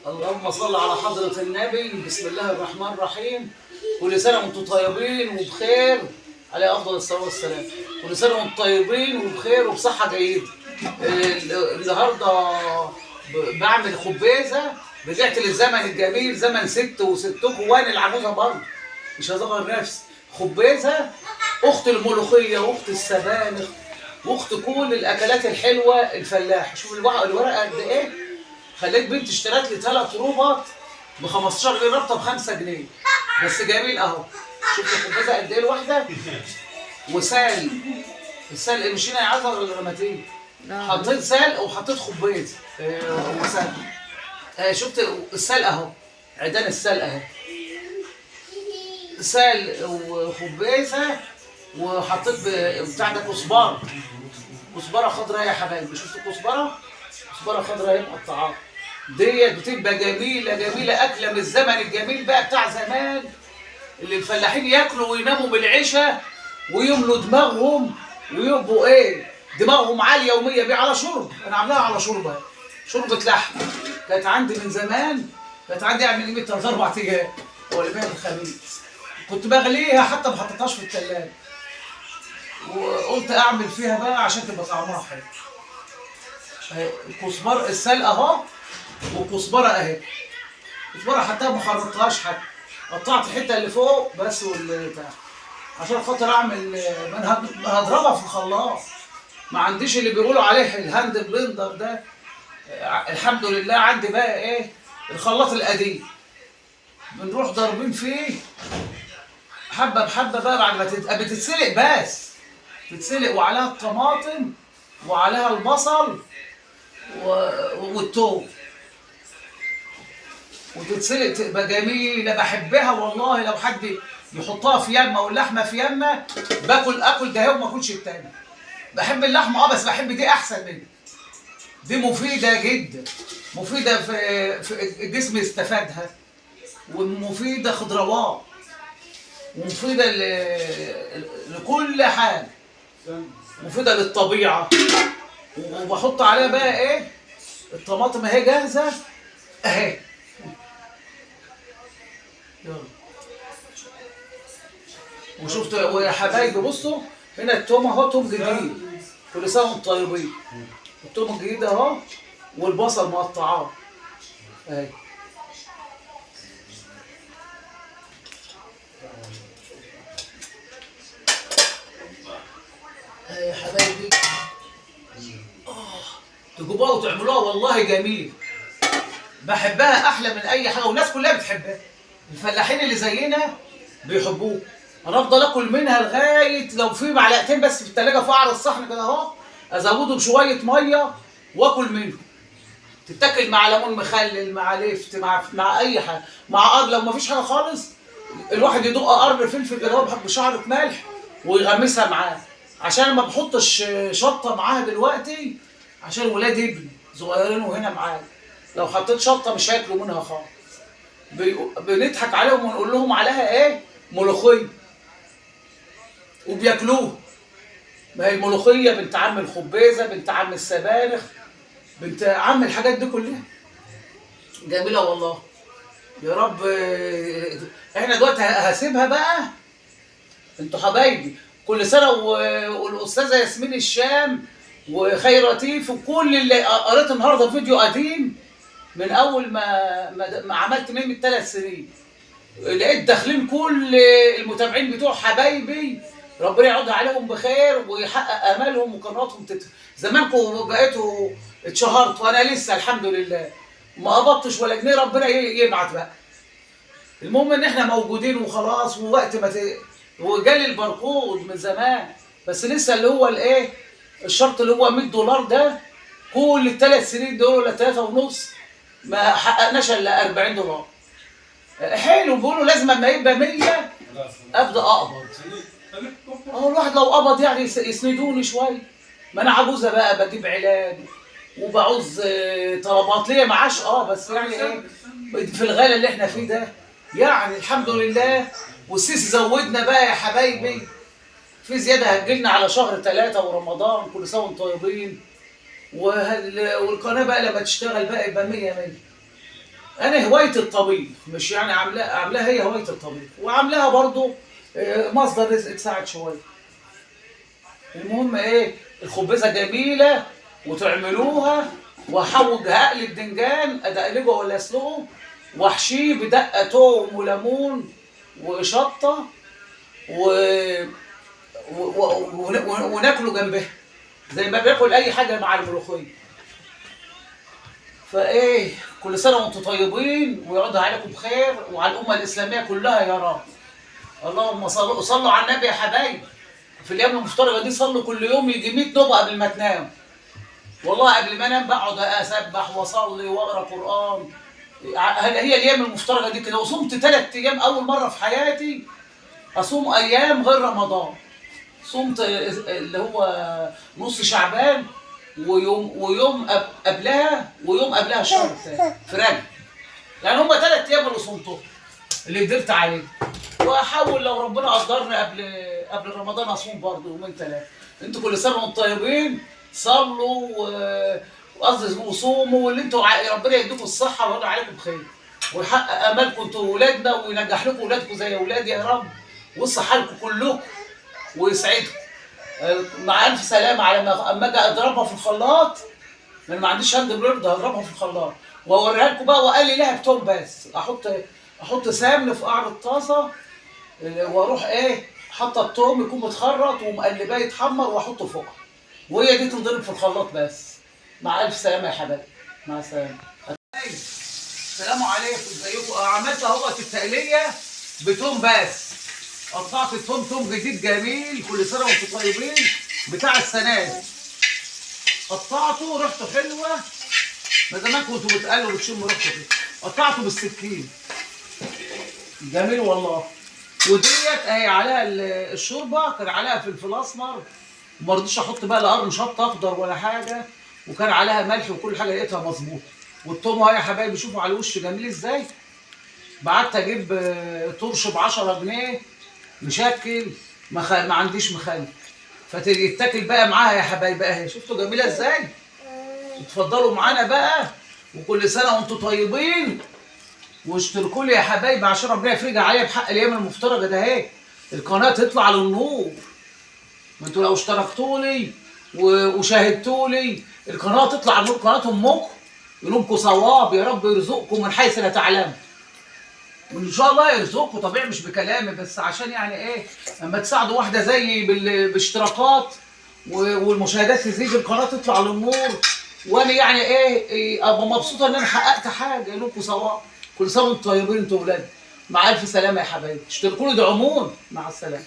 اللهم صل على حضرة النبي. بسم الله الرحمن الرحيم. كل سنة وانتم طيبين وبخير، عليه أفضل الصلاة والسلام. كل سنة وانتم طيبين وبخير وبصحة جيدة. النهاردة بعمل خبيزة. رجعت للزمن الجميل، زمن ست وستكم وانا العجوزة برضه، مش هصغر نفسي. خبيزة أخت الملوخية وأخت السبانخ وأخت كل الأكلات الحلوة الفلاح. شوف الورقة قد إيه. خليت بنت اشترت لي 3 روبات ب 15 جنيه، رابطه ب 5 جنيه بس جميل اهو. شفت الخبازه قد ايه الواحده؟ وسال السلق مش هنا يعذر الرماتين. حطيت سلق وحطيت خبيز وسلق. شفت السلق اهو، عيدان السلق اهي، سلق وخبيزه. وحطيت بتاع ده كزبره، كزبره خضراء يا حبايبي. شفت الكزبره؟ كزبره خضراء اهي مقطعاها. ديت بتبقى جميله جميله، اكله من الزمن الجميل بقى بتاع زمان، اللي الفلاحين ياكلوا ويناموا بالعشاء ويملوا دماغهم ويبقوا ايه، دماغهم عاليه ومية بيه على شرب. انا عاملاها على شوربه، شوربه لحم. كانت عندي من زمان، كانت عندي يعني من 3 4 ايام ولا بيها الخميس. كنت بغليها حتى ما حطيتهاش في الثلاجه، وقلت اعمل فيها بقى عشان تبقى طعمها حلو. الكزبره السلقه اهو، وكزبره اهي. كزبره حتى ما خرطتهاش حتى، قطعت الحته اللي فوق بس والبتاع عشان خاطر اعمل. ما انا هضربها في الخلاط، ما عنديش اللي بيقولوا عليه الهاند بلندر ده. الحمد لله عندي بقى ايه، الخلاط القديم. بنروح ضاربين فيه حبه بحبه بقى بعد ما بتتسلق، بس تتسلق وعليها الطماطم وعليها البصل والثوم، وتتسلق تبقى جميله. بحبها والله. لو حد يحطها في يمه واللحمه في يمه اكل ده وما اكلش التاني. بحب اللحمه بس بحب دي احسن منها. دي مفيده جدا، مفيده في الجسم يستفادها، ومفيده خضروات، ومفيده لكل حاجه، مفيده للطبيعه. وبحط عليها بقى ايه، الطماطم اهي جاهزه اهي. يلا. وشفت ويا حبايبي بصوا هنا التوم اهو، توم جديد. كل سنه وانتم طيبين. التوم الجديد اهو، والبصل مقطعاه اهي. يا حبايبي تجيبوها وتعملوها والله جميل. بحبها احلى من اي حاجه، والناس كلها بتحبها. الفلاحين اللي زينا بيحبوه. انا افضل اكل منها لغايه لو في معلقتين بس في الثلاجه في قعر الصحن كده اهو، ازودهم شويه ميه واكل منه. تتاكل مع ليمون مخلل، مع لفت، مع اي حاجه، مع قرن. لو ما فيش حاجه خالص الواحد يدق قرن فلفل كده اهو بشعره ملح ويغمسها معاه، عشان ما بحطش شطه معاها دلوقتي عشان ولاد ابني صغيرين وهنا معايا. لو حطيت شطه مش هياكلوا منها خالص. بنضحك عليهم ونقول لهم عليها ايه، ملوخيه، وبياكلوها. ما هي الملوخيه بنت عم الخبيزه، بنت عم السبانخ، بنت عم الحاجات دي كلها جميله والله. يا رب. احنا دلوقتي هسيبها بقى. انتوا حبايبي كل سنه والاستاذه ياسمين الشام وخير لطيف وكل اللي قريت النهارده فيديو قديم من اول ما عملت من 3 سنين، لقيت داخلين كل المتابعين بتوع حبايبي. ربنا يعود عليهم بخير ويحقق امالهم وقناتهم زمانكم بقيتوا اتشهرتوا، وانا لسه الحمد لله ما قبضتش ولا جنيه. ربنا يبعت بقى. المهم ان احنا موجودين وخلاص. ووقت ما وجالي الباركود من زمان، بس لسه اللي هو الايه، الشرط اللي هو $100 ده. كل ال3 سنين دول ولا 3 ونص ما حققناش الا $40. حلو. بيقولوا لازم اما يبقى 100 ابدا اقبض. الواحد لو قبض يعني يسندوني شويه. ما انا عجوزه بقى، بجيب علاج وبعوز طلبات ليا معاش بس يعني ايه، في الغلا اللي احنا فيه ده يعني الحمد لله. والسيسي زودنا بقى يا حبايبي، في زياده هتجيلنا على شهر 3 ورمضان. كل سنه وانتم طيبين. والقناه بقى لما تشتغل بقى يبقى 100 100. انا هوايه الطبيخ، مش يعني عاملاها هي هوايه الطبيخ، وعاملاها برضو مصدر رزق تساعد شويه. المهم ايه، الخبزه جميله وتعملوها، واحوج هقل الدنجان ادقلجه ولا اسلقه، واحشيه بدقه توم وليمون وشطه و... وناكله جنبها زي ما باكل اي حاجه مع الملوخيه. فايه، كل سنه وانتم طيبين ويعود عليكم بخير وعلى الامه الاسلاميه كلها يا رب. اللهم صلوا على النبي يا حبايبي. في الايام المفترجه دي صلوا كل يوم يجي 100 نوبه قبل ما تنام. والله قبل ما انام بقعد اسبح واصلي واقرا قران. هي الايام المفترجه دي كده. وصمت 3 ايام اول مره في حياتي اصوم ايام غير رمضان. صمت اللي هو نص شعبان ويوم قبلها ويوم قبلها الشهر الثاني في رجب. يعني هم 3 ايام اللي صمتهم اللي قدرت عليه. واحاول لو ربنا قدرني قبل رمضان اصوم برضه يومين 3. انتوا كل سنه وانتم طيبين. صلوا وقصدي وصوموا، واللي انتوا ربنا يديكم الصحه ويرضى عليكم بخير ويحقق امالكم انتوا واولادنا وينجح لكم اولادكم زي اولادي يا رب، ويصحى لكم كلكم ويسعدكم. مع الف سلامه. على ما اما اجي اضربها في الخلاط، لان ما عنديش هاند بليرد، هضربها في الخلاط واوريها لكم بقى. وقال لي لها بتوم بس احط سمن في قعر الطاسه، واروح ايه حاطه التوم يكون متخرط ومقلباه يتحمر واحطه فوقها، وهي دي تنضرب في الخلاط بس. مع الف سلامه يا حبايبي. مع السلامه. السلام عليكم، ازيكم؟ عملت اهوت التقليه بتوم بس. قطعت توم جديد جميل، كل سنه وانتم طيبين، بتاع السنه دي. قطعته ريحته حلوه، ما زمان كنتوا بتقلوا بتشموا ريحته كده. قطعته بالسكين جميل والله. وديت اهي عليها الشوربه، كان عليها فلفل اسمر، ما رضيتش احط بقى لا قرن شطه اخضر ولا حاجه، وكان عليها ملح وكل حاجه لقيتها مظبوطه. والتوم اهي يا حبايبي شوفوا على الوش جميل ازاي. بعت اجيب ترش ب 10 جنيه مشكل، ما عنديش مخلل، فتتاكل بقى معاها يا حبايبي اهي. شفتوا جميله ازاي؟ اتفضلوا معانا بقى، وكل سنه وانتم طيبين. واشتركوا لي يا حبايبي عشان ربنا يفرج عليا بحق الايام المفترجه ده اهي. القناه تطلع للنور. ما انتوا لو اشتركتوا لي وشاهدتوا لي القناه تطلع للنور، قناه امكم. يلومكم صواب، يا رب يرزقكم من حيث لا تعلموا. وان شاء الله يرزقكم طبيعي مش بكلامي بس، عشان يعني ايه اما تساعدوا واحده زيي باشتراكات والمشاهدات تزيد، القناه تطلع للنور، وانا يعني ايه ابقى مبسوطه ان انا حققت حاجه. لكم صواب. كل سنه وانتم طيبين انتوا ولاد. مع الف سلامه يا حبايبي. اشتركوا لي، دعمون. مع السلامه.